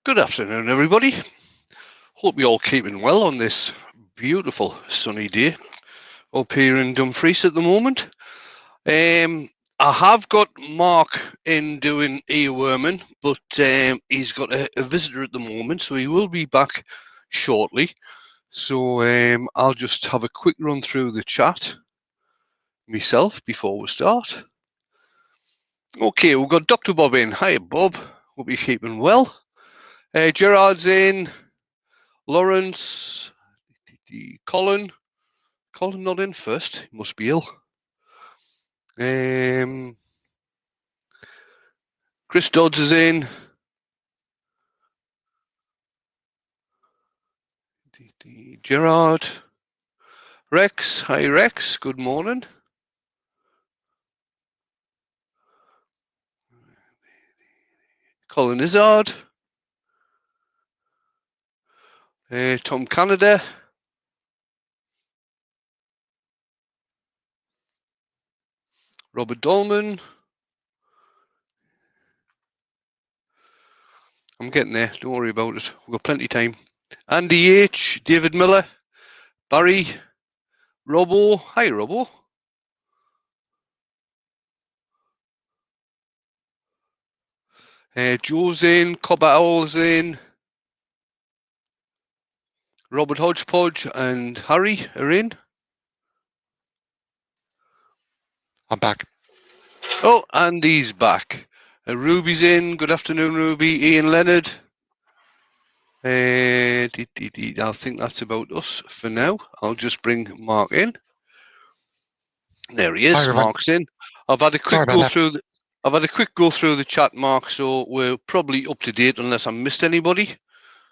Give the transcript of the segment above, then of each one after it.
Good afternoon, everybody. Hope you're all keeping well on this beautiful sunny day up here in Dumfries at the moment. I have got Mark in doing earworming, but he's got a visitor at the moment, so he will be back shortly. So I'll just have a quick run through the chat myself before we start. Okay, we've got Dr. Bob in. Hi, Bob. Hope you're keeping well. Gerard's in. Lawrence. Colin not in first. He must be ill. Chris Dodds is in. Gerard. Rex. Hi, Rex. Good morning. Colin Izzard. Tom Canada. Robert Dolman. I'm getting there. Don't worry about it. We've got plenty of time. Andy H. David Miller. Barry. Robbo. Hi, Robbo. Joe's in. Cobber Owl's in. Robert Hodgepodge and Harry are in. I'm back. Oh, Andy's back. Ruby's in. Good afternoon, Ruby. Ian Leonard. I think that's about us for now. I'll just bring Mark in. There he is. Mark's in. I've had a quick go through. I've had a quick go through the chat, Mark. So we're probably up to date, unless I missed anybody.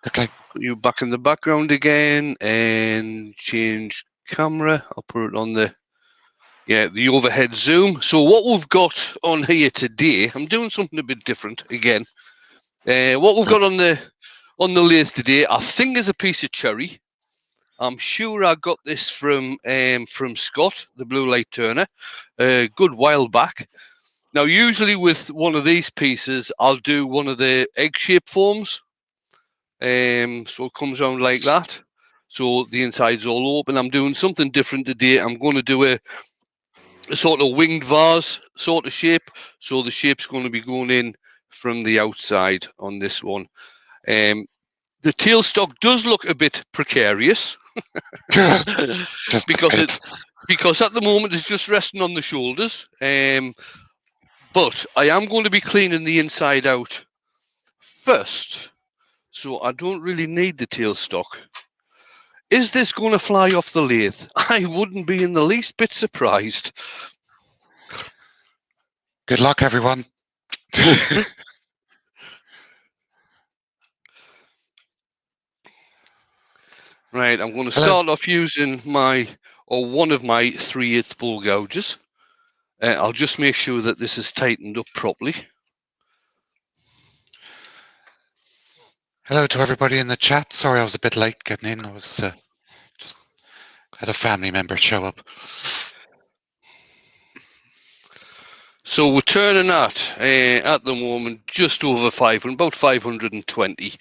Okay. Put you back in the background again and change camera. I'll put it on the overhead zoom. So what we've got on here today, I'm doing something a bit different again. What we've got on the lathe today, I think, is a piece of cherry. I'm sure I got this from Scott, the blue light turner, a good while back. Now, usually with one of these pieces, I'll do one of the egg-shaped forms. So it comes around like that. So the inside's all open. I'm doing something different today. I'm going to do a sort of winged vase sort of shape. So the shape's going to be going in from the outside on this one. The tailstock does look a bit precarious because at the moment it's just resting on the shoulders. But I am going to be cleaning the inside out first, so I don't really need the tailstock. Is this going to fly off the lathe? I wouldn't be in the least bit surprised. Good luck, everyone. Right, I'm going to start off using one of my 3/8 bull gouges. I'll just make sure that this is tightened up properly. Hello to everybody in the chat. Sorry I was a bit late getting in. I was just had a family member show up. So we're turning at the moment just over 500, about 520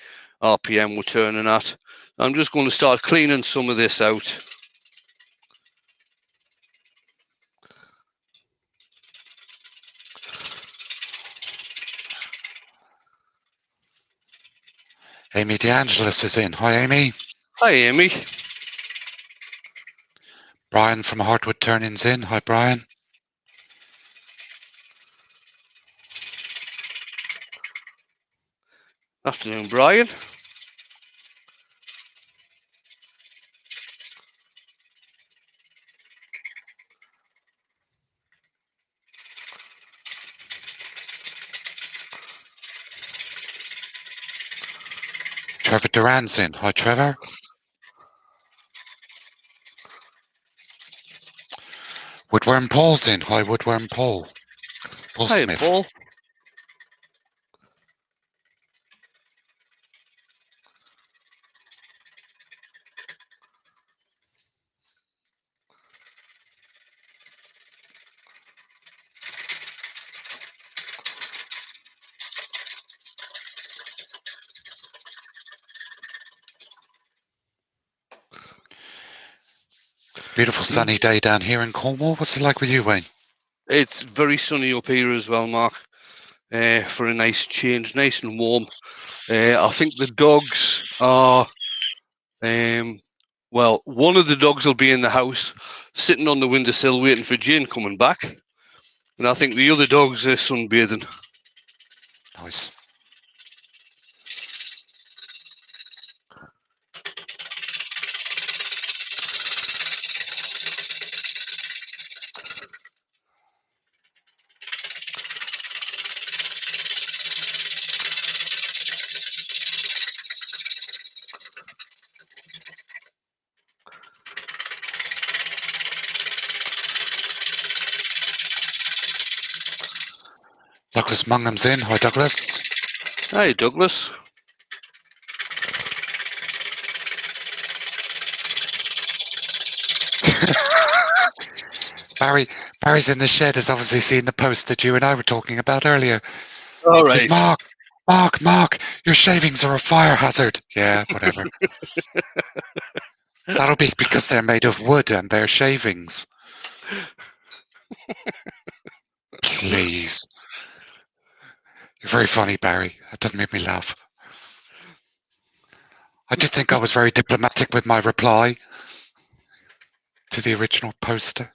RPM we're turning at. I'm just going to start cleaning some of this out. Amy DeAngelis is in. Hi, Amy. Hi, Amy. Brian from Heartwood Turning's in. Hi, Brian. Afternoon, Brian. Trevor Duran's in. Hi, Trevor. Woodworm Paul's in. Hi, Woodworm Paul. Paul Hi, Smith. Paul. Beautiful sunny day down here in Cornwall. What's it like with you, Wayne? It's very sunny up here as well, Mark. For a nice change, nice and warm. I think the dogs are. Well, one of the dogs will be in the house, sitting on the windowsill, waiting for Jane coming back, and I think the other dogs are sunbathing. Nice. Douglas Mungham's in. Hi, Douglas. Hi, Douglas. Barry's in the shed has obviously seen the post that you and I were talking about earlier. All right. Mark, your shavings are a fire hazard. Yeah, whatever. That'll be because they're made of wood and they're shavings. Please. You're very funny, Barry. That doesn't make me laugh. I did think I was very diplomatic with my reply to the original poster.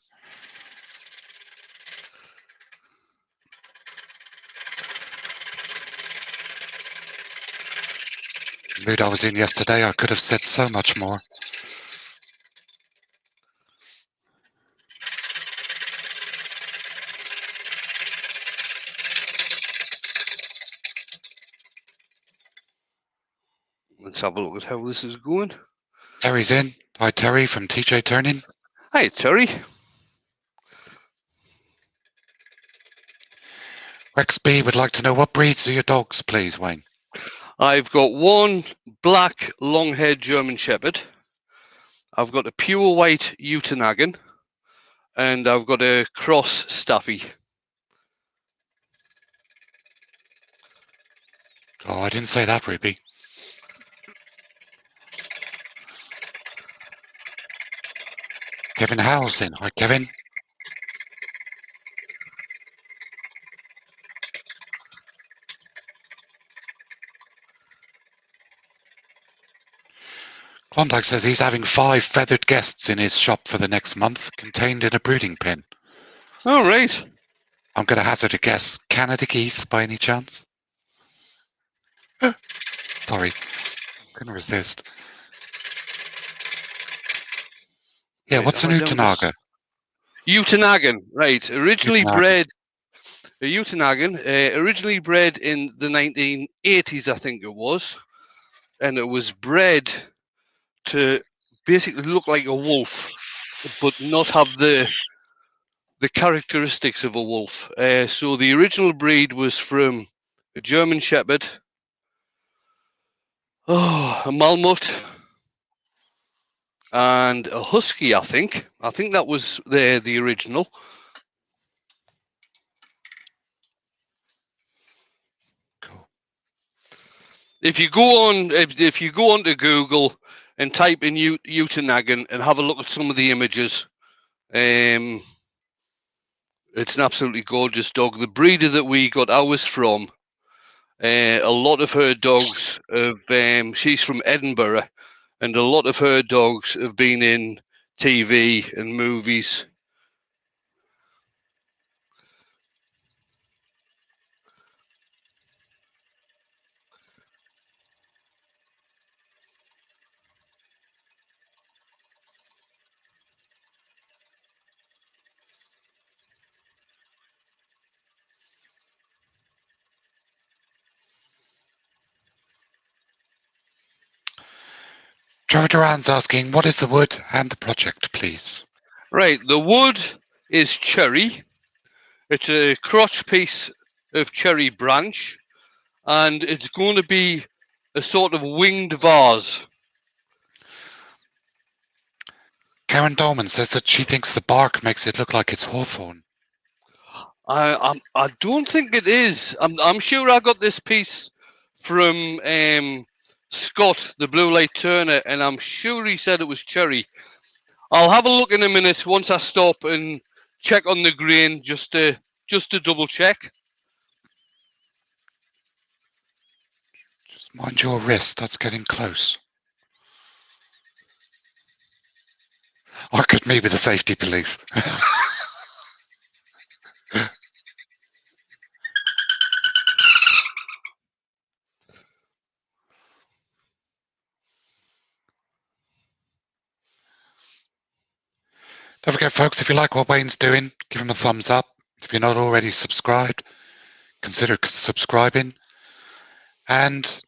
The mood I was in yesterday, I could have said so much more. Let's have a look at how this is going. Terry's in. Hi, Terry from TJ Turning. Hi, Terry. Rex B would like to know what breeds are your dogs, please, Wayne? I've got one black long-haired German Shepherd. I've got a pure white Utenhagen, and I've got a cross Staffy. Oh, I didn't say that, Ruby. Kevin Howell's in. Hi, Kevin. Klondike says he's having 5 feathered guests in his shop for the next month, contained in a brooding pen. All right. I'm going to hazard a guess. Canada geese, by any chance? Sorry. Couldn't resist. Yeah, Right, what's an Utenaga? Utenhagen, right. Originally Utenagen. bred, a Utenhagen, originally bred in the 1980s, I think it was. And it was bred to basically look like a wolf, but not have the characteristics of a wolf. So the original breed was from a German Shepherd, a Malmut, and a Husky, I think. I think that was the original. Cool. If you go on to Google and type in Utenhagen and have a look at some of the images, it's an absolutely gorgeous dog. The breeder that we got ours from, a lot of her dogs have. She's from Edinburgh, and a lot of her dogs have been in TV and movies. Trevor Duran's asking, what is the wood and the project, please? Right, the wood is cherry. It's a crotch piece of cherry branch, and it's going to be a sort of winged vase. Karen Dolman says that she thinks the bark makes it look like it's hawthorn. I don't think it is. I'm sure I got this piece from Scott, the Blue Light Turner, and I'm sure he said it was cherry. I'll have a look in a minute once I stop and check on the grain just to double check. Just mind your wrist, that's getting close. Or could maybe the safety police. Don't forget, folks, if you like what Wayne's doing, give him a thumbs up. If you're not already subscribed, consider subscribing. And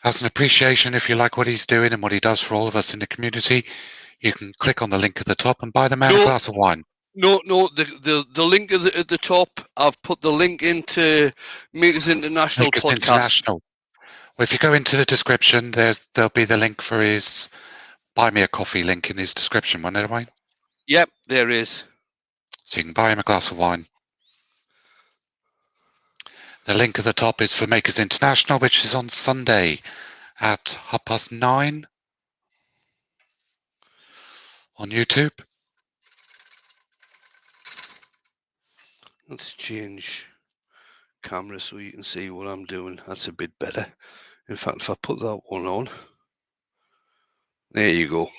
as an appreciation, if you like what he's doing and what he does for all of us in the community, you can click on the link at the top and buy the man a glass of wine. No, the link at the top, I've put the link into Makers International Makers podcast. International. Well, if you go into the description, there'll be the link for his Buy Me a Coffee link in his description, won't there, Wayne? Yep, there is. So you can buy him a glass of wine. The link at the top is for Makers International, which is on Sunday at 9:30 on YouTube. Let's change camera so you can see what I'm doing. That's a bit better. In fact, if I put that one on, there you go.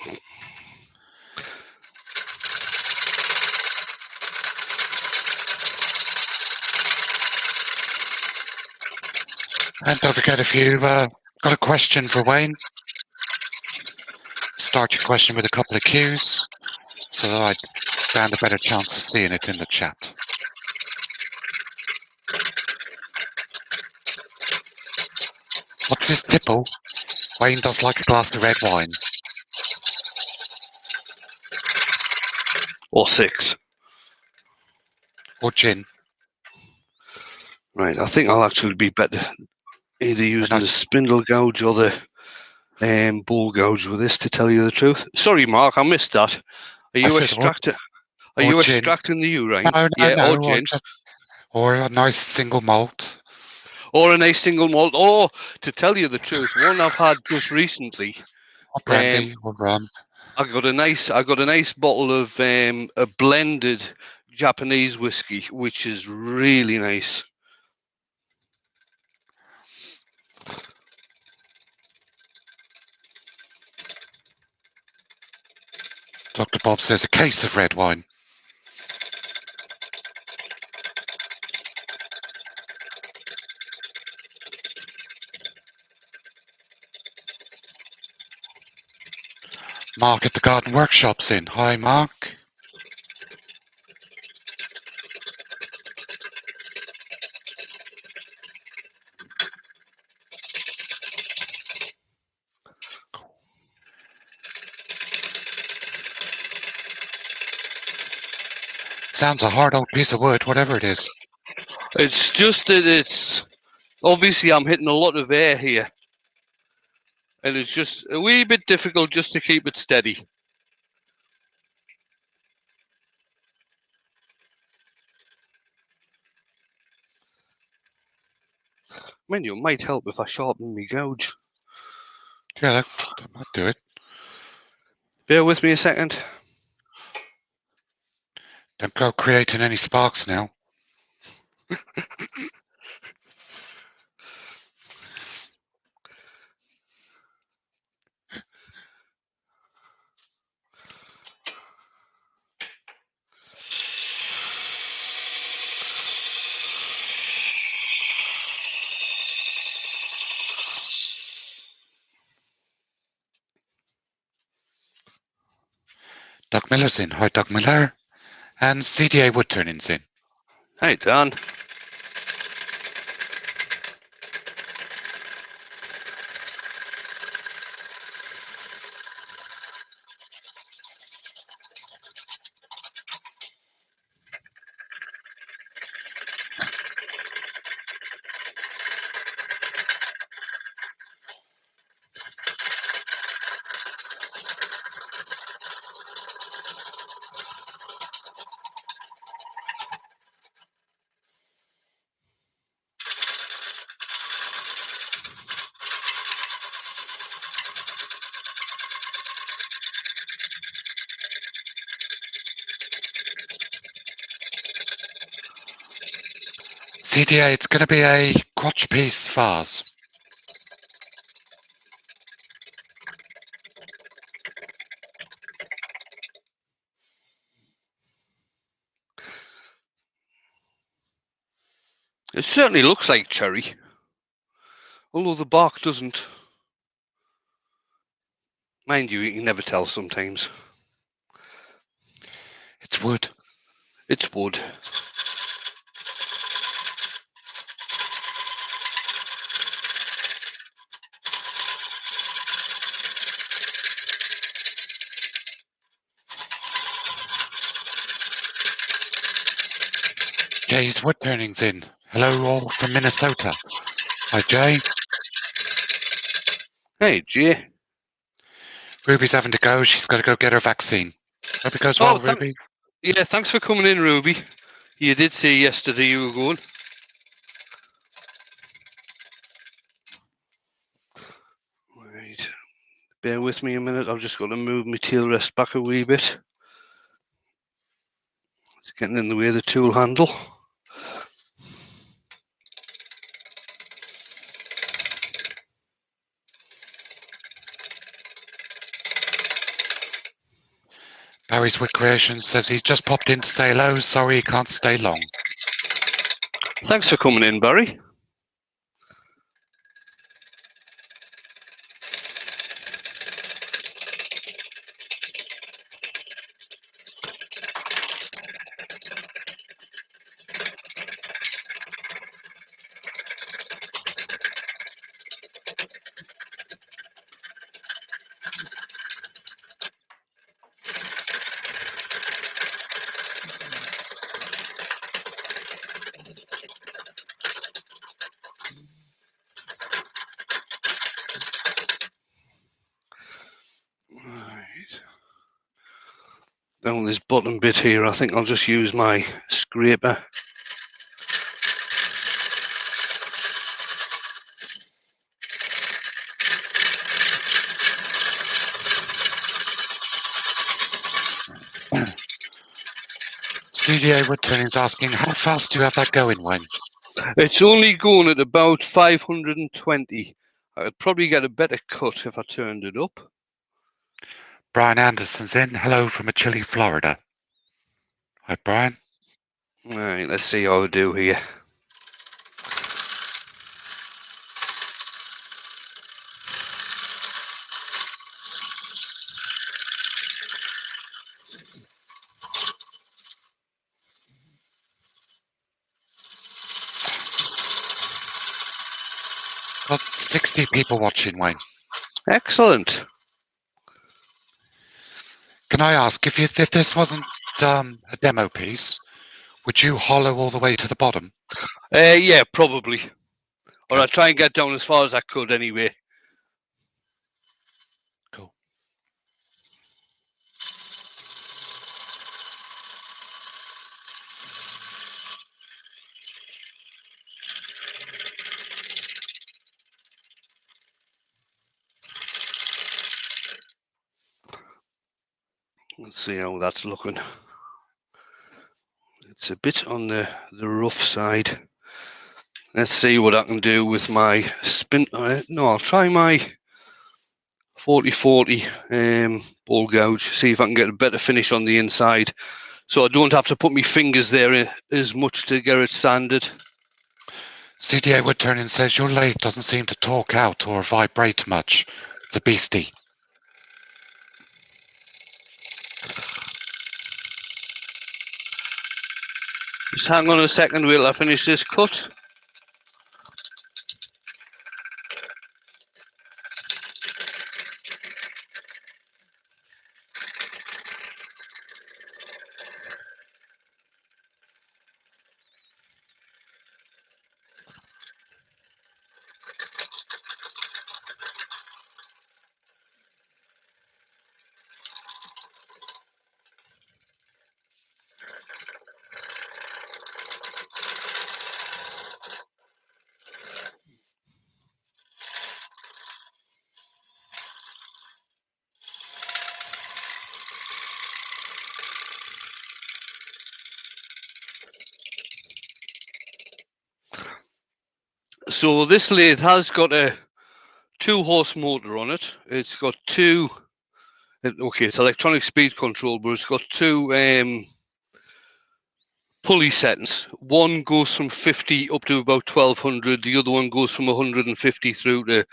And don't forget, if you've got a question for Wayne, start your question with a couple of cues so that I stand a better chance of seeing it in the chat. What's his tipple? Wayne does like a glass of red wine. Or 6. Or gin. Right, I think I'll actually be better either using the spindle gouge or the bull gouge with this, to tell you the truth. Sorry, Mark, I missed that. Are you extracting? Are you extracting the urine? No, yeah, or gin. Or a nice single malt. Or a nice single malt. Or, to tell you the truth, one I've had just recently. Or brandy or rum. I got a nice bottle of a blended Japanese whiskey, which is really nice. Dr. Bob says a case of red wine. Mark at the Garden Workshop's in. Hi, Mark. Sounds a hard old piece of wood, whatever it is. It's just that it's obviously I'm hitting a lot of air here, and it's just a wee bit difficult just to keep it steady. I mean, it might help if I sharpen my gouge. Yeah, that might do it. Bear with me a second. Don't go creating any sparks now. Doug Miller's in. Hi, Doug Miller. And CDA Woodturning's in. Hey, Dan. CDA, it's going to be a crotch piece vase. It certainly looks like cherry, although the bark doesn't. Mind you can never tell sometimes. It's wood. It's wood. Jay's wood turning's in. Hello, all from Minnesota. Hi, Jay. Hey, Jay. Ruby's having to go. She's got to go get her vaccine. Hope it goes well, Ruby. Yeah, thanks for coming in, Ruby. You did say yesterday you were going. Right. Bear with me a minute. I've just got to move my tail rest back a wee bit. It's getting in the way of the tool handle. Barry's Wood Creation says he just popped in to say hello. Sorry he can't stay long. Thanks for coming in, Barry. Right. Down this bottom bit here, I think I'll just use my scraper. CDA Wood Turning's asking, how fast do you have that going, Wayne? It's only going at about 520. I'd probably get a better cut if I turned it up. Brian Anderson's in. Hello from a chilly Florida. Hi, Brian. All right, let's see how I do here. Got 60 people watching, Wayne. Excellent. Can I ask, if this wasn't a demo piece, would you hollow all the way to the bottom? Yeah, probably. Or Okay. I'll try and get down as far as I could anyway. Cool. Let's see how that's looking. It's a bit on the rough side. Let's see what I can do with my spin. No, I'll try my 40-40 ball gouge, see if I can get a better finish on the inside, so I don't have to put my fingers there as much to get it sanded. CDA Wood Turning says your lathe doesn't seem to talk out or vibrate much. It's a beastie. Just hang on a second while I finish this cut. So this lathe has got a 2-horse motor on it. It's got two. Okay, it's electronic speed control, but it's got two pulley settings. One goes from 50 up to about 1200. The other one goes from 150 through to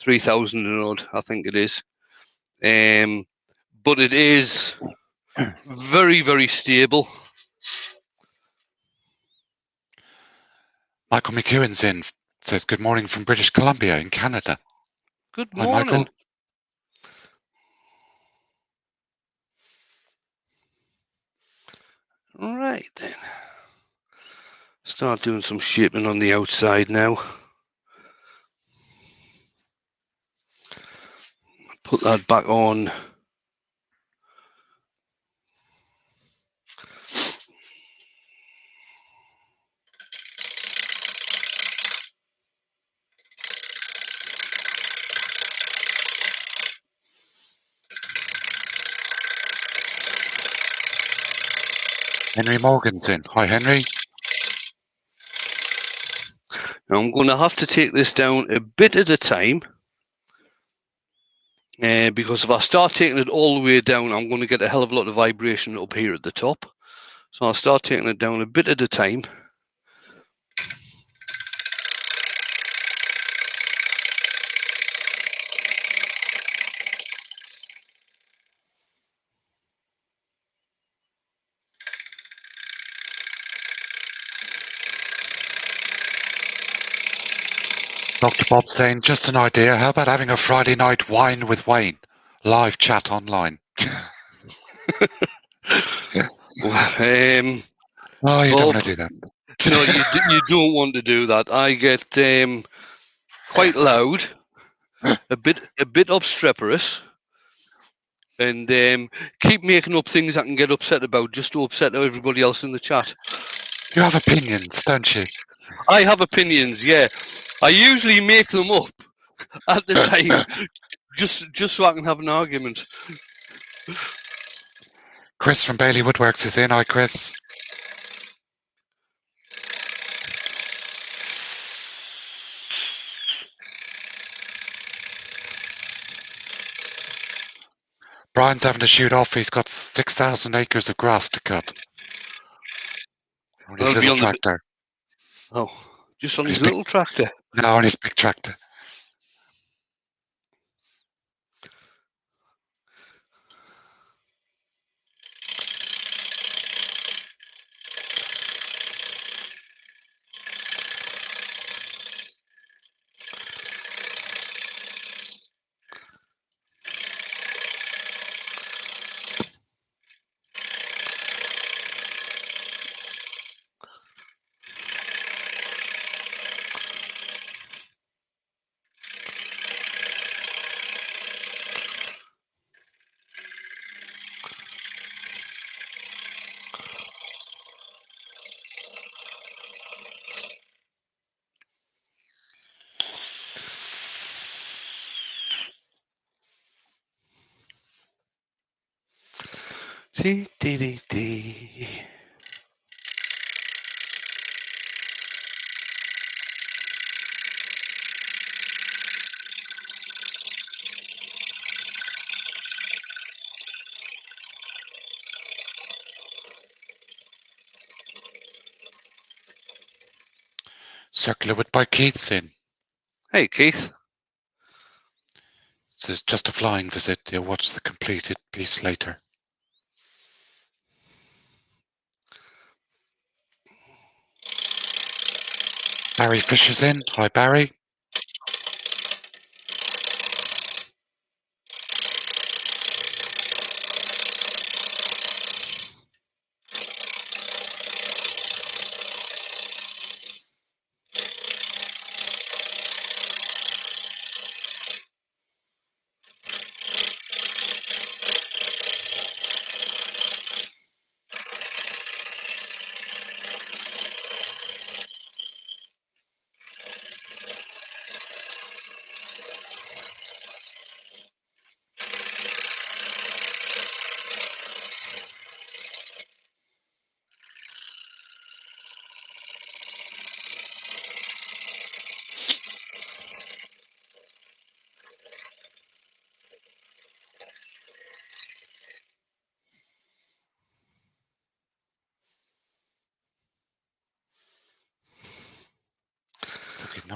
3000 and odd, I think it is. But it is very, very stable. Michael McEwen's in. Says good morning from British Columbia in Canada. Good Hi, morning. Michael. All right then. Start doing some shaping on the outside now. Put that back on. Henry Morgan's in. Hi, Henry. Now I'm going to have to take this down a bit at a time. Because if I start taking it all the way down, I'm going to get a hell of a lot of vibration up here at the top. So I'll start taking it down a bit at a time. Dr. Bob saying, just an idea. How about having a Friday night wine with Wayne? Live chat online. Oh, you don't want to do that. No, you don't want to do that. I get quite loud, a bit obstreperous, and keep making up things I can get upset about just to upset everybody else in the chat. You have opinions, don't you? I have opinions, yeah. I usually make them up at the time, just so I can have an argument. Chris from Bailey Woodworks is in. Hi, Chris. Brian's having to shoot off. He's got 6,000 acres of grass to cut. On his little tractor. Oh, just on his little tractor? No, on his big tractor. Circular Wood by Keith's in. Hey, Keith. Says just a flying visit. You'll watch the completed piece later. Barry Fisher's in. Hi, Barry.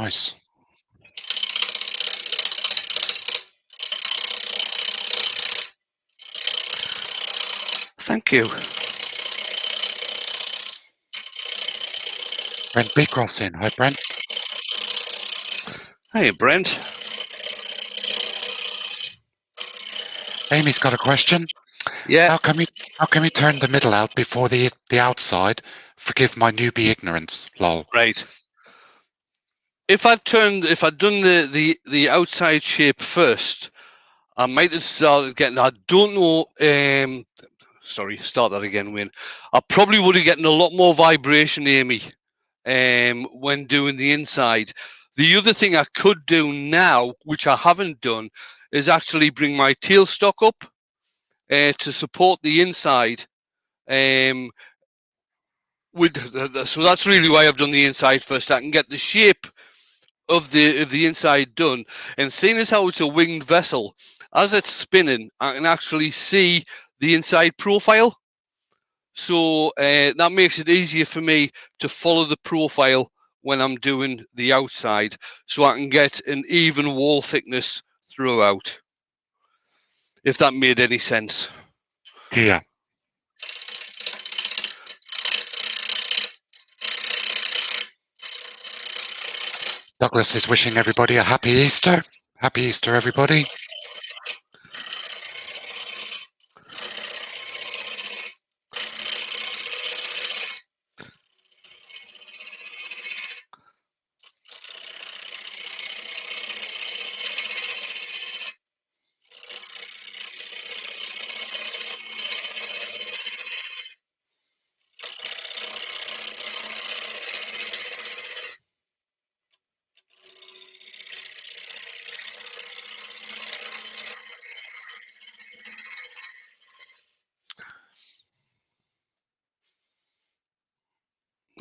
Nice. Thank you. Brent Beecroft's in. Hi, Brent. Hey, Brent. Amy's got a question. Yeah. How come you turn the middle out before the outside? Forgive my newbie ignorance. Lol. Right. If I'd done the outside shape first, I might have started getting. I don't know. Sorry, start that again, Wayne. I probably would have gotten a lot more vibration, Amy, when doing the inside. The other thing I could do now, which I haven't done, is actually bring my tailstock up to support the inside. So that's really why I've done the inside first. I can get the shape of the inside done, and seeing as how it's a winged vessel, as it's spinning, I can actually see the inside profile. So that makes it easier for me to follow the profile when I'm doing the outside, so I can get an even wall thickness throughout. If that made any sense. Yeah. Douglas is wishing everybody a happy Easter. Happy Easter, everybody.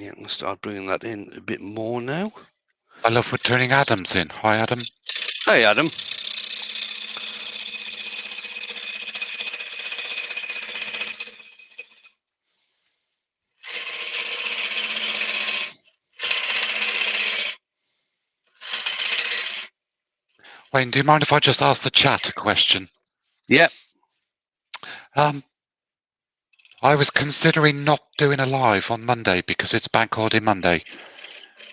Yeah, I'm going to start bringing that in a bit more now. I love we're turning Adam's in. Hi, Adam. Hey, Adam. Wayne, do you mind if I just ask the chat a question? Yeah. I was considering not doing a live on Monday because it's Bank Holiday Monday.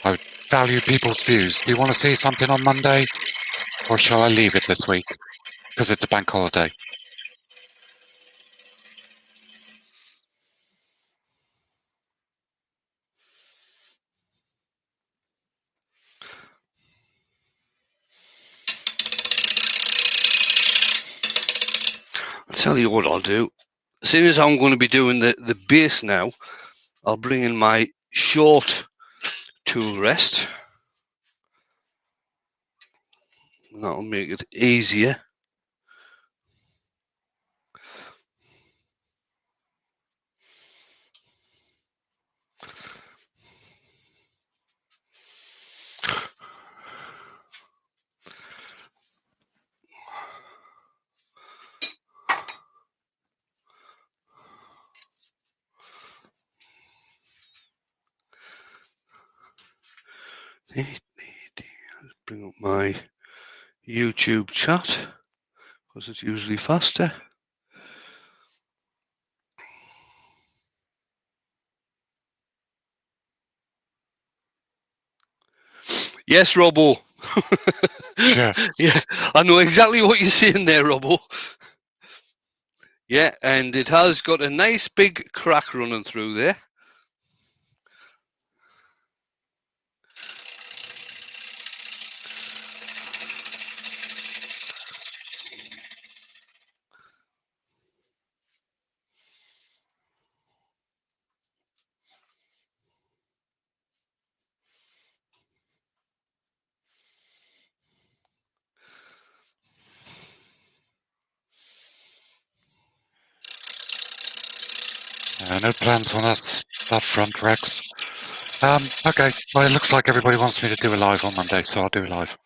I value people's views. Do you want to see something on Monday, or shall I leave it this week because it's a bank holiday? I'll tell you what I'll do. Seeing as I'm going to be doing the base now, I'll bring in my short tool rest. And that'll make it easier. Bring up my YouTube chat because it's usually faster. Yes, Robbo. Sure. Yeah, I know exactly what you're saying there, Robbo. Yeah, and it has got a nice big crack running through there. No plans on that front, Rex. Okay, well, it looks like everybody wants me to do a live on Monday, so I'll do a live.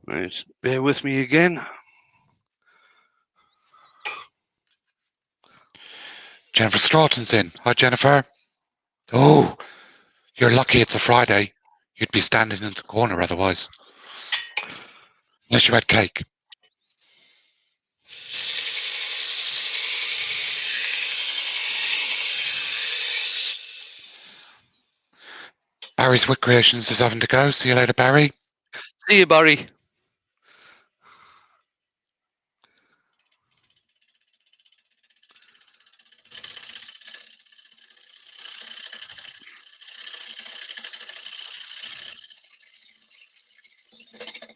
Right, bear with me again. Jennifer Stratton's in. Hi, Jennifer. Oh, you're lucky it's a Friday. You'd be standing in the corner otherwise. Unless you had cake. Barry's Wick Creations is having to go. See you later, Barry. See you, Barry.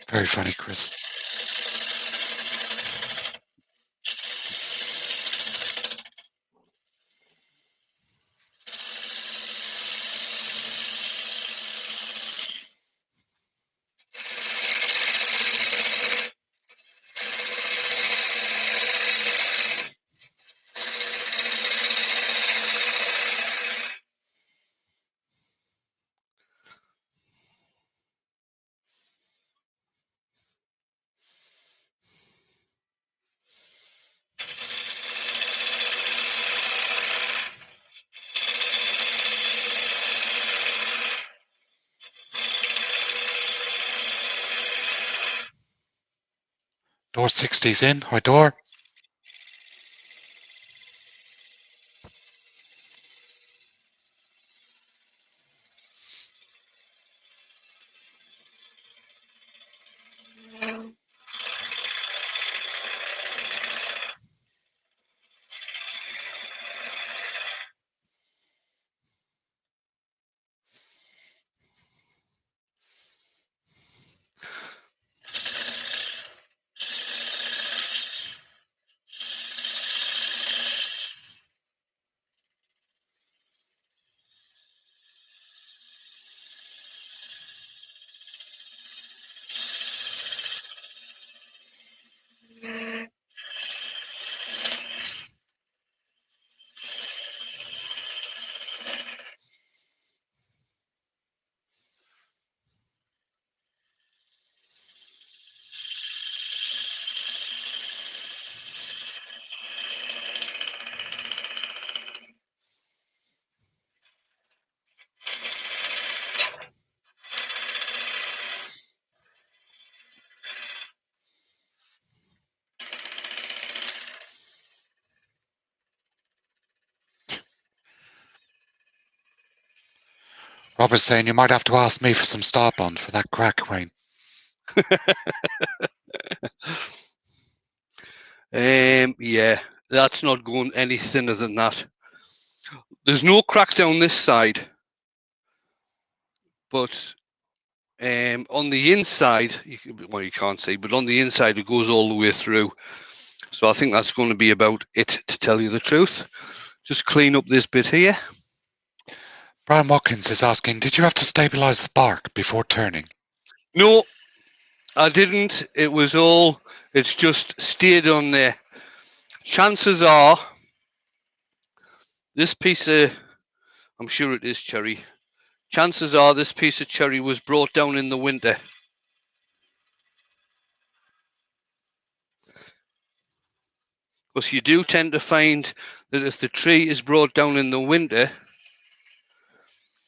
Very funny, Chris. Door 60's in. Hi, Door. Robert's saying you might have to ask me for some Star Bond for that crack, Wayne. Yeah, that's not going any thinner than that. There's no crack down this side, but on the inside, you can't see, but on the inside it goes all the way through. So I think that's going to be about it, to tell you the truth. Just clean up this bit here. Brian Watkins is asking, did you have to stabilise the bark before turning? No, I didn't. It's just stayed on there. Chances are, this piece of, I'm sure it is cherry. Chances are this piece of cherry was brought down in the winter. Because you do tend to find that if the tree is brought down in the winter,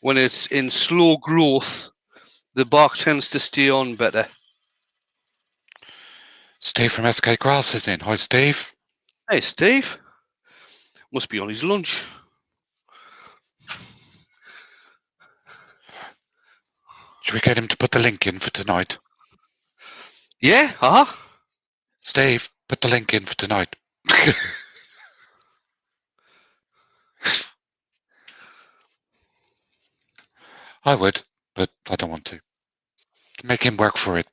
when it's in slow growth, the bark tends to stay on better. Steve from SK Grass is in. Hi, Steve. Hey, Steve. Must be on his lunch. Should we get him to put the link in for tonight? Yeah, Steve, put the link in for tonight. I would, but I don't want to. Make him work for it.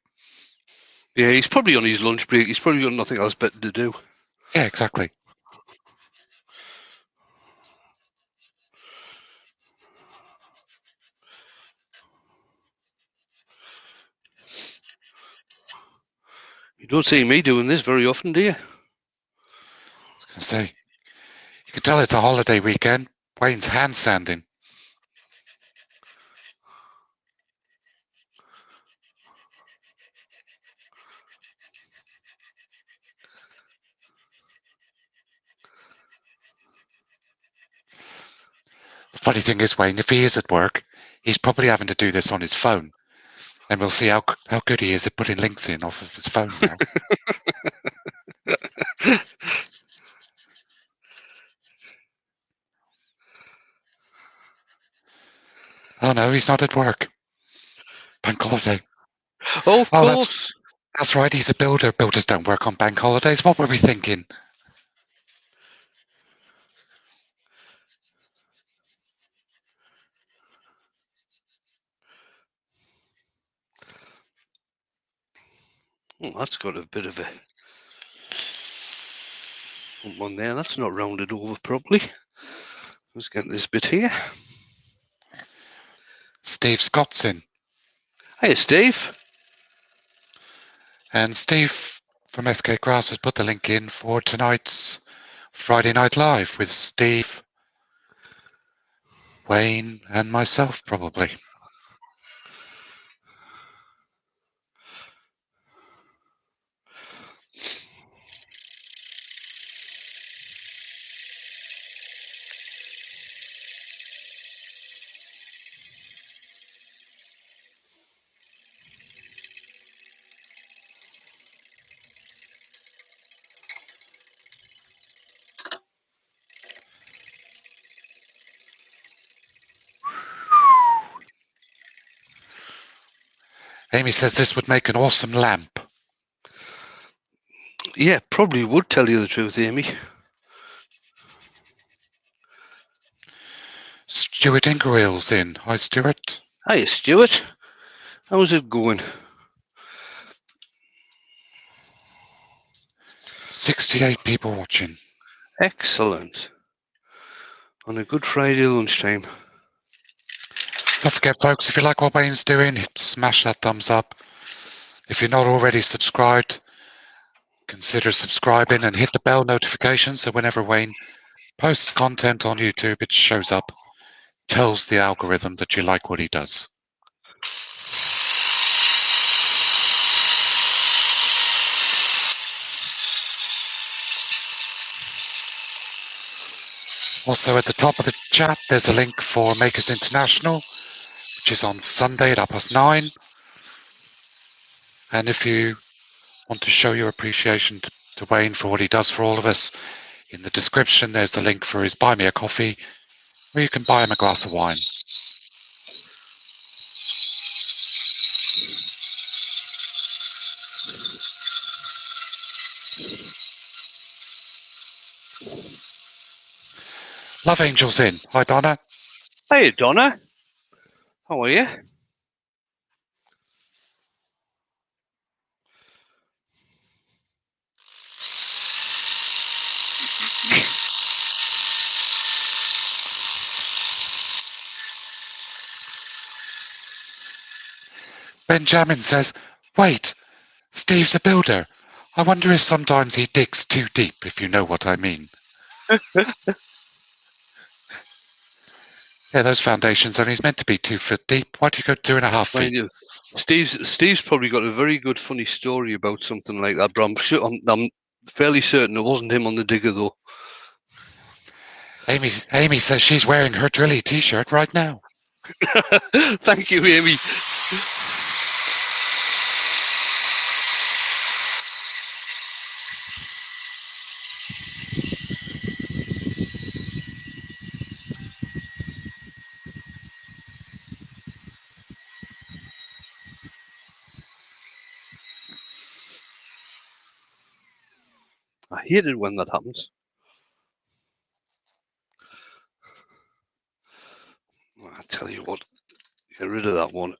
Yeah, he's probably on his lunch break. He's probably got nothing else better to do. Yeah, exactly. You don't see me doing this very often, do you? I was going to say, you can tell it's a holiday weekend. Wayne's hand sanding. Funny thing is, Wayne, if he is at work, he's probably having to do this on his phone. And we'll see how good he is at putting links in off of his phone now. Oh no, he's not at work. Bank holiday. Oh, of Oh, course. that's right, he's a builder. Builders don't work on bank holidays. What were we thinking? Oh, that's got a bit of a one there. That's not rounded over properly. Let's get this bit here. Steve Scott's in. Hey, Steve. And Steve from SK Grass has put the link in for tonight's Friday Night Live with Steve, Wayne, and myself, probably. Amy says this would make an awesome lamp. Yeah, probably would, tell you the truth, Amy. Stuart Ingerwill's in. Hi, Stuart. Hi, Stuart. How's it going? 68 people watching. Excellent. On a good Friday lunchtime. Don't forget, folks, if you like what Wayne's doing, smash that thumbs up. If you're not already subscribed, consider subscribing and hit the bell notification so whenever Wayne posts content on YouTube, it shows up, tells the algorithm that you like what he does. Also at the top of the chat, there's a link for Makers International, which is on Sunday at 9:30. And if you want to show your appreciation to Wayne for what he does for all of us, in the description there's the link for his Buy Me a Coffee, where you can buy him a glass of wine. Love Angel's in. Hi, Donna. Hey, Donna. How are you? Benjamin says, wait, Steve's a builder. I wonder if sometimes he digs too deep, if you know what I mean. Yeah, those foundations only meant to be 2 foot deep. Why do you go 2.5 feet? Steve's probably got a very good, funny story about something like that, but I'm fairly certain it wasn't him on the digger, though. Amy says she's wearing her Drilly t-shirt right now. Thank you, Amy. I hate it when that happens. I tell you what, get rid of that one.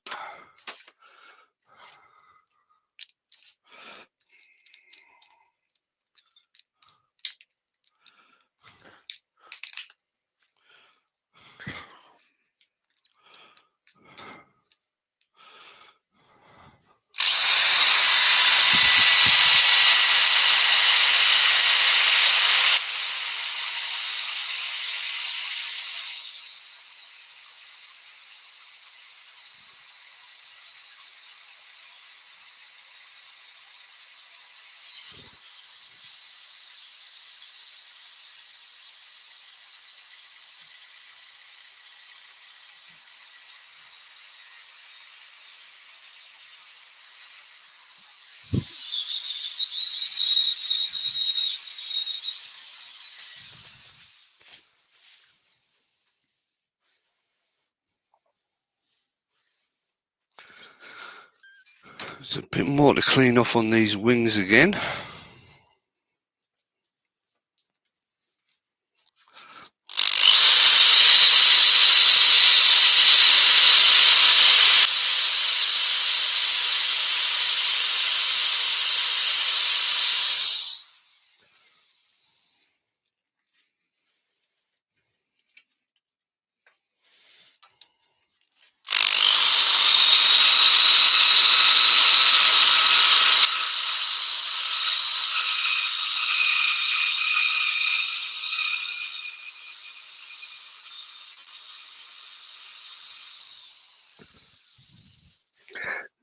There's a bit more to clean off on these wings again.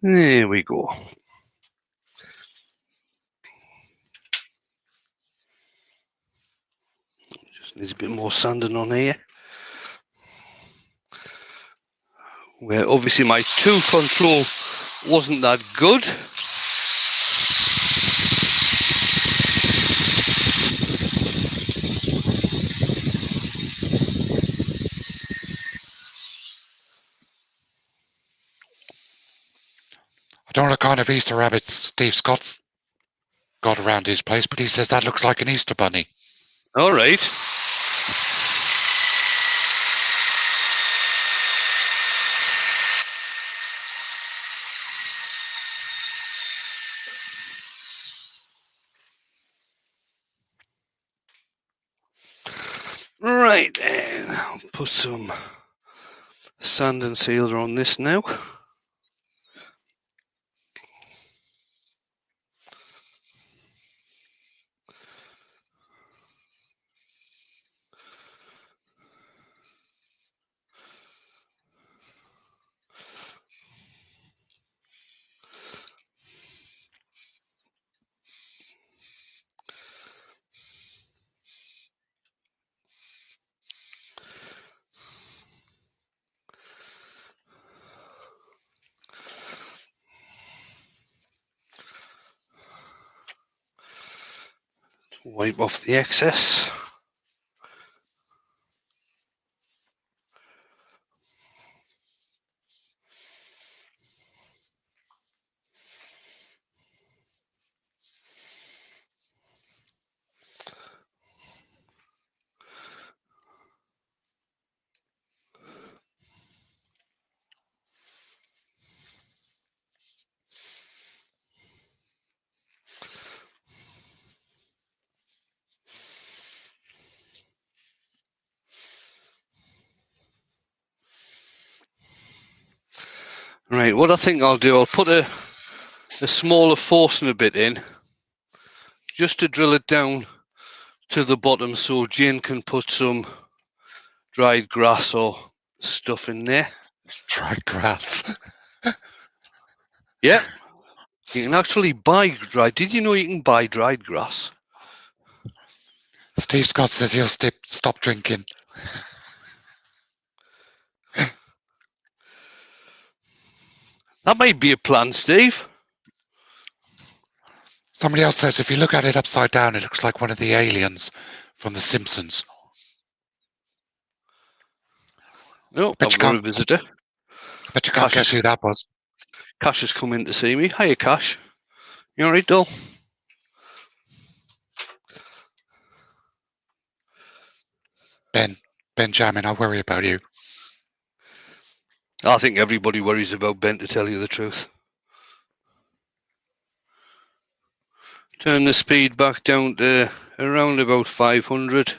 There we go. Just needs a bit more sanding on here. Where obviously my tool control wasn't that good. I don't know what kind of Easter rabbit Steve Scott's got around his place, but he says that looks like an Easter bunny. All right. Right, then I'll put some sand and sealer on this now. Wipe off the excess. Right, what I think I'll do, I'll put a smaller forcing bit in, just to drill it down to the bottom so Jane can put some dried grass or stuff in there. Dried grass. Yeah, you can actually buy dried. Did you know you can buy dried grass? Steve Scott says he'll stop drinking. That might be a plan, Steve. Somebody else says if you look at it upside down, it looks like one of the aliens from The Simpsons. No, I've got a visitor. But you can't guess who that was. Cash has come in to see me. Hiya, Cash. You all right, Dol? Benjamin, I worry about you. I think everybody worries about Ben, to tell you the truth. Turn the speed back down to around about 500.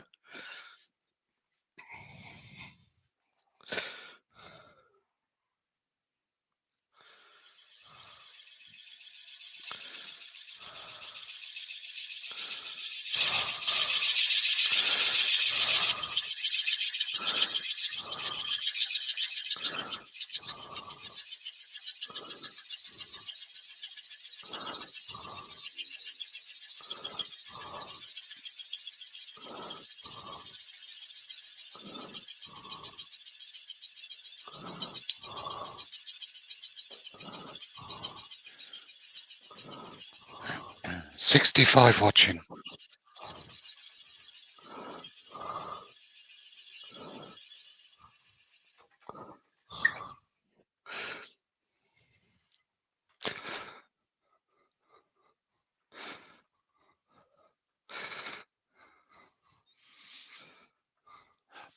$65 watching.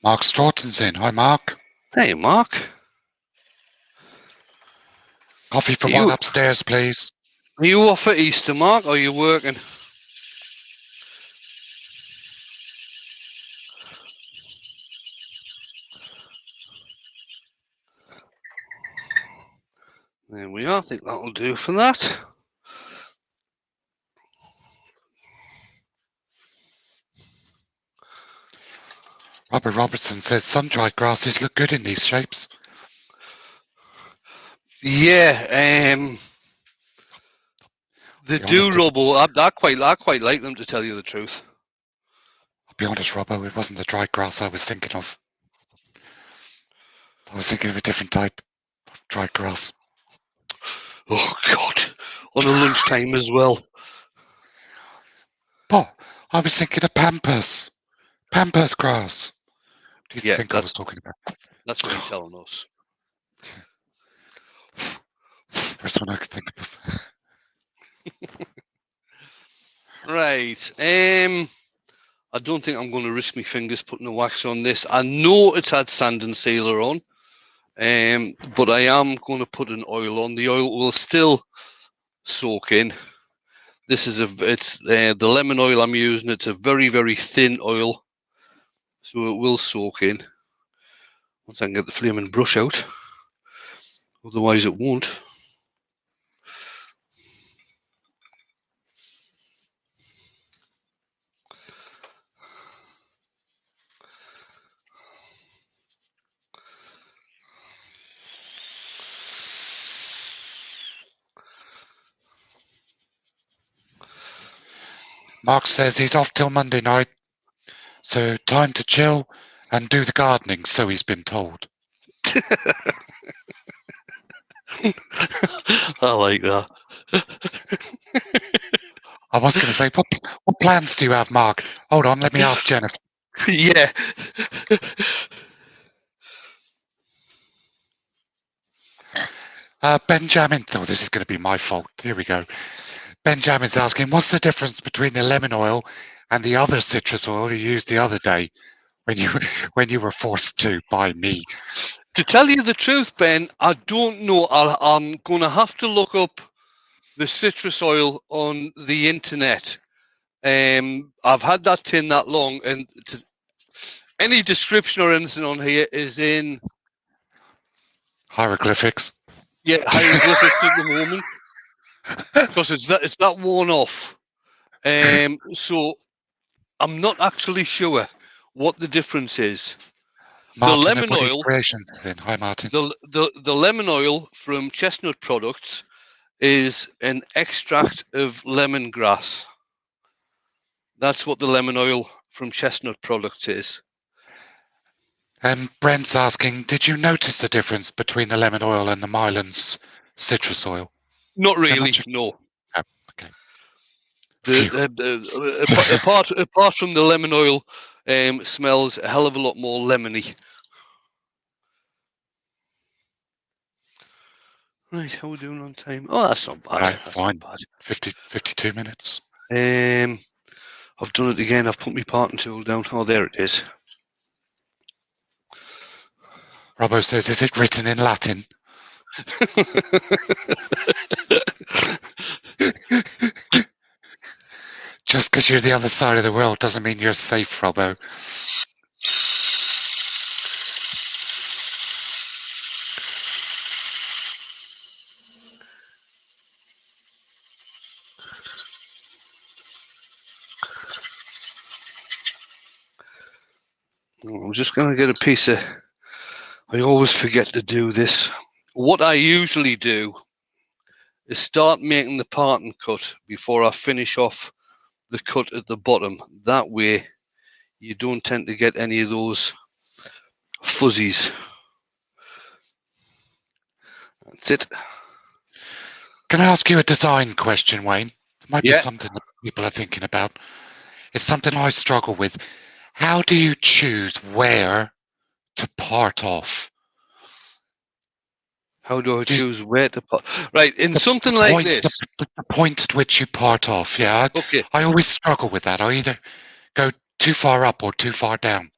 Mark Stroughton's in. Hi, Mark. Hey, Mark. Coffee for one upstairs, please. Are you off for Easter, Mark, or are you working? There we are. I think that'll do for that. Robert Robertson says some dried grasses look good in these shapes. Yeah, the do rubble. I quite like them, to tell you the truth. I'll be honest, Robbo, it wasn't the dried grass I was thinking of. I was thinking of a different type of dried grass. Oh God! On a lunchtime as well. Oh, I was thinking of pampas grass. What do you think I was talking about? That's what you're telling us. First one I could think of. Right. I don't think I'm going to risk my fingers putting the wax on this. I know it's had sand and sealer on, but I am going to put an oil on. The oil will still soak in. This is the lemon oil I'm using. It's a very, very thin oil, so it will soak in. Once I can get the flaming brush out, otherwise it won't. Mark says he's off till Monday night, so time to chill and do the gardening, so he's been told. I like that. I was going to say, what plans do you have, Mark? Hold on, let me ask Jennifer. Yeah. Benjamin, oh, this is going to be my fault. Here we go. Benjamin's asking, what's the difference between the lemon oil and the other citrus oil you used the other day when you were forced to by me? To tell you the truth, Ben, I don't know. I'm going to have to look up the citrus oil on the internet. I've had that tin that long, and any description or anything on here is in hieroglyphics. Yeah, hieroglyphics at the moment, because it's that worn off. So I'm not actually sure what the difference is. Martin the lemon oil creations is in. Hi, Martin. The lemon oil from Chestnut Products is an extract of lemongrass. That's what the lemon oil from Chestnut Products is. Brent's asking, did you notice the difference between the lemon oil and the Mylands citrus oil? Not really, no. Oh, okay. Apart from the lemon oil, smells a hell of a lot more lemony. Right, how are we doing on time? Oh, that's not bad. Right, that's fine. Not bad. 52 minutes. I've done it again. I've put my parting tool down. Oh, there it is. Robbo says, is it written in Latin? Just because you're the other side of the world doesn't mean you're safe, Robbo. I'm just going to get a piece of... I always forget to do this. What I usually do is start making the parting cut before I finish off the cut at the bottom. That way, you don't tend to get any of those fuzzies. That's it. Can I ask you a design question, Wayne? It might be something that people are thinking about. It's something I struggle with. How do you choose where to part off? How do I choose where to part? Right, in something like this. The point at which you part off, yeah. Okay. I always struggle with that. I either go too far up or too far down.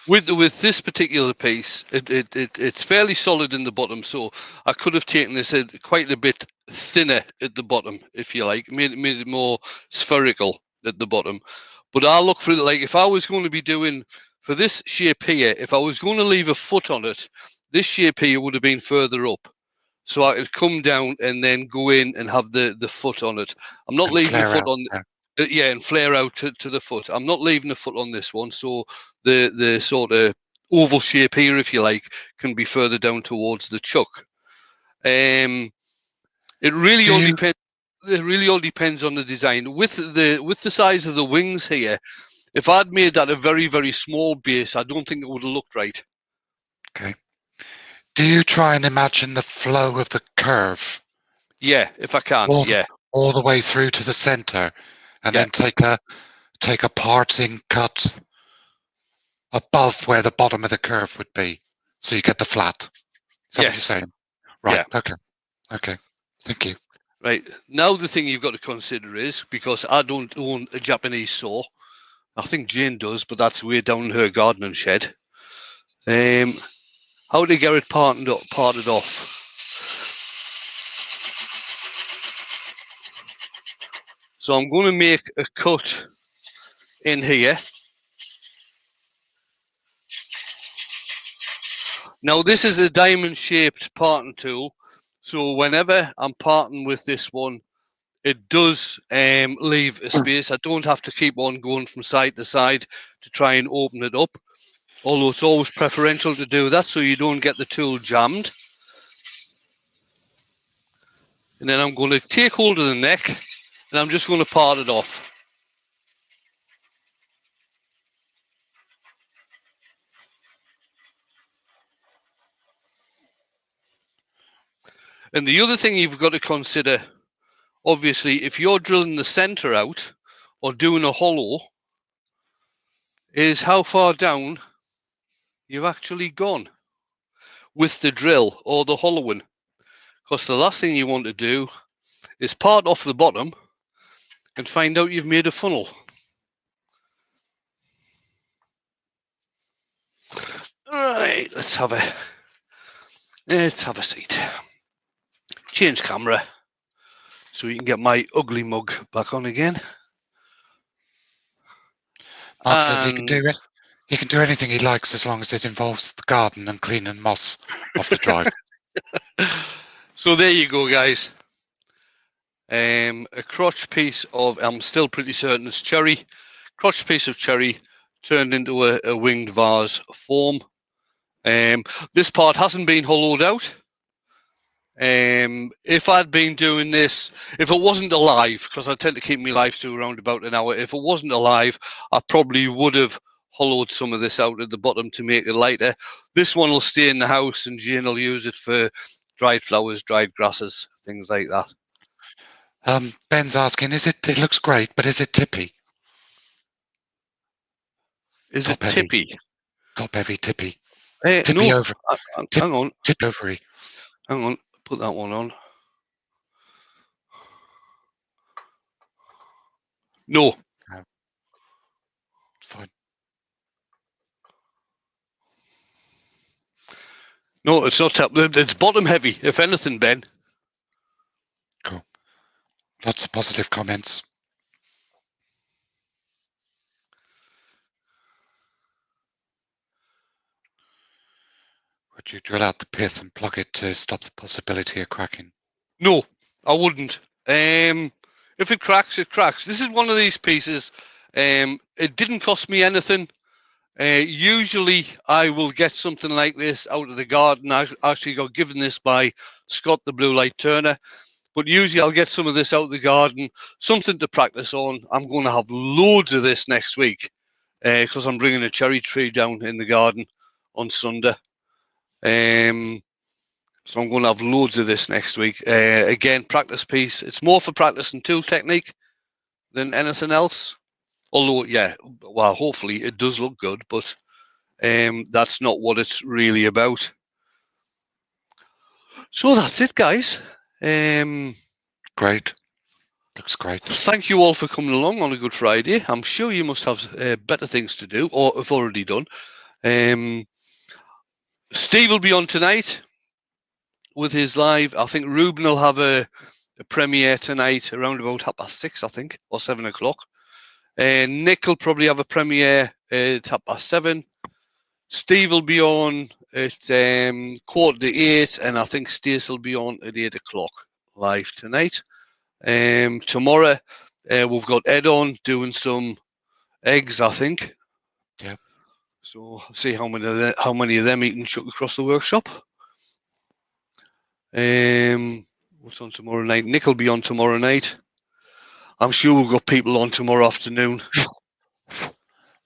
With this particular piece, it's fairly solid in the bottom, so I could have taken this quite a bit thinner at the bottom, if you like, made it more spherical at the bottom. But I look for it like if I was going to be doing for this shape here, if I was going to leave a foot on it, this shape here would have been further up, so I could come down and then go in and have the foot on it. I'm not And leaving the flare foot out, on. yeah. Yeah, and flare out to the foot. I'm not leaving the foot on this one, so the sort of oval shape here, if you like, can be further down towards the chuck. It really all depends. It really all depends on the design. With the size of the wings here, if I'd made that a very, very small base, I don't think it would have looked right. Okay. Do you try and imagine the flow of the curve? Yeah, if I can. Yeah. All the way through to the center, and then take a parting cut above where the bottom of the curve would be, so you get the flat. Is that what you're saying? Right. Yeah. Okay. Thank you. Right. Now the thing you've got to consider is, because I don't own a Japanese saw, I think Jane does, but that's way down in her gardening shed. How to get it parted off. So I'm going to make a cut in here. Now this is a diamond shaped parting tool, so whenever I'm parting with this one, it does leave a space. I don't have to keep on going from side to side to try and open it up, although it's always preferential to do that so you don't get the tool jammed. And then I'm going to take hold of the neck and I'm just going to part it off. And the other thing you've got to consider, obviously, if you're drilling the center out or doing a hollow, is how far down you've actually gone with the drill or the hollowing. Because the last thing you want to do is part off the bottom and find out you've made a funnel. All right, let's have a seat. Change camera so we can get my ugly mug back on again. Mark says he can do it. He can do anything he likes as long as it involves the garden and cleaning moss off the drive. So there you go, guys. A crotch piece of, I'm still pretty certain it's cherry, crotch piece of cherry turned into a winged vase form. This part hasn't been hollowed out. If I'd been doing this, if it wasn't alive, because I tend to keep my lives to around about an hour, if it wasn't alive, I probably would have hollowed some of this out at the bottom to make it lighter. This one will stay in the house and Jane will use it for dried flowers, dried grasses, things like that. Ben's asking, it looks great, but is it tippy? Is it tippy? Top heavy, tippy. Hey, tippy no, over. Hang on. Tip overy. Hang on, put that one on. No. Fine. No, it's not top. It's bottom heavy, if anything, Ben. Cool. Lots of positive comments. Would you drill out the pith and plug it to stop the possibility of cracking? No, I wouldn't. If it cracks, it cracks. This is one of these pieces. It didn't cost me anything. Usually I will get something like this out of the garden. I actually got given this by Scott, the Blue Light Turner. But usually I'll get some of this out of the garden, something to practice on. I'm going to have loads of this next week because I'm bringing a cherry tree down in the garden on Sunday. So I'm going to have loads of this next week. Again, practice piece. It's more for practicing tool technique than anything else. Although, yeah, well, hopefully it does look good, but that's not what it's really about. So that's it, guys. Great. Looks great. Thank you all for coming along on a Good Friday. I'm sure you must have better things to do, or have already done. Steve will be on tonight with his live. I think Ruben will have a premiere tonight around about 6:30, I think, or 7 o'clock. Nick will probably have a premiere at 7:30. Steve will be on at 7:45, and I think Stace will be on at 8 o'clock live tonight. Tomorrow we've got Ed on doing some eggs, I think. Yeah. So see how many of them he can chuck across the workshop. What's on tomorrow night? Nick will be on tomorrow night. I'm sure we've got people on tomorrow afternoon.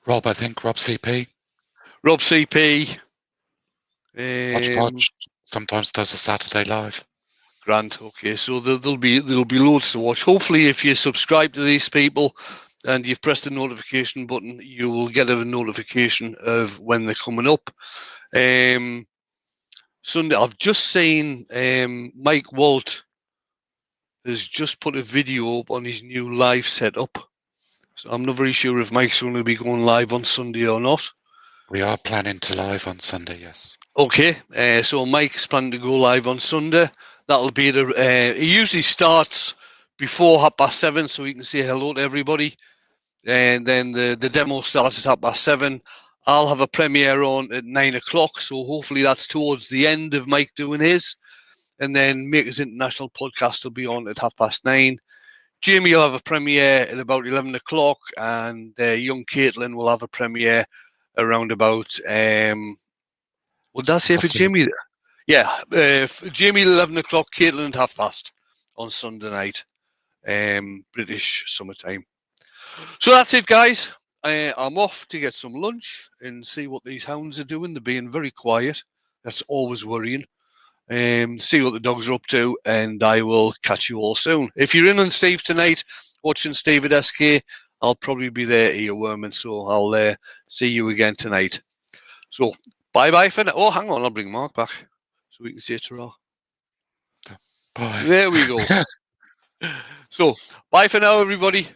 Rob, I think. Rob CP. Rob CP. Watch sometimes does a Saturday live. Grant. Okay, so there'll be loads to watch. Hopefully, if you subscribe to these people and you've pressed the notification button, you will get a notification of when they're coming up. Sunday, I've just seen Mike Walt has just put a video up on his new live setup. So I'm not very sure if Mike's going to be going live on Sunday or not. We are planning to live on Sunday, yes. Okay, so Mike's planning to go live on Sunday. That'll be he usually starts before 7:30, so he can say hello to everybody. And then the demo starts at 7:30. I'll have a premiere on at 9 o'clock, so hopefully that's towards the end of Mike doing his. And then Makers International Podcast will be on at 9:30. Jamie will have a premiere at about 11 o'clock, and young Caitlin will have a premiere around about, what did I say for Jamie? Yeah, Jamie at 11 o'clock, Caitlin at 9:30 on Sunday night, British summertime. So that's it, guys. I'm off to get some lunch and see what these hounds are doing. They're being very quiet. That's always worrying. See what the dogs are up to, and I will catch you all soon. If you're in on Steve tonight, watching Steve at SK, I'll probably be there earworming, so I'll see you again tonight. So bye-bye for now. Oh, hang on, I'll bring Mark back so we can say ta-ra. Bye. There we go. So bye for now, everybody.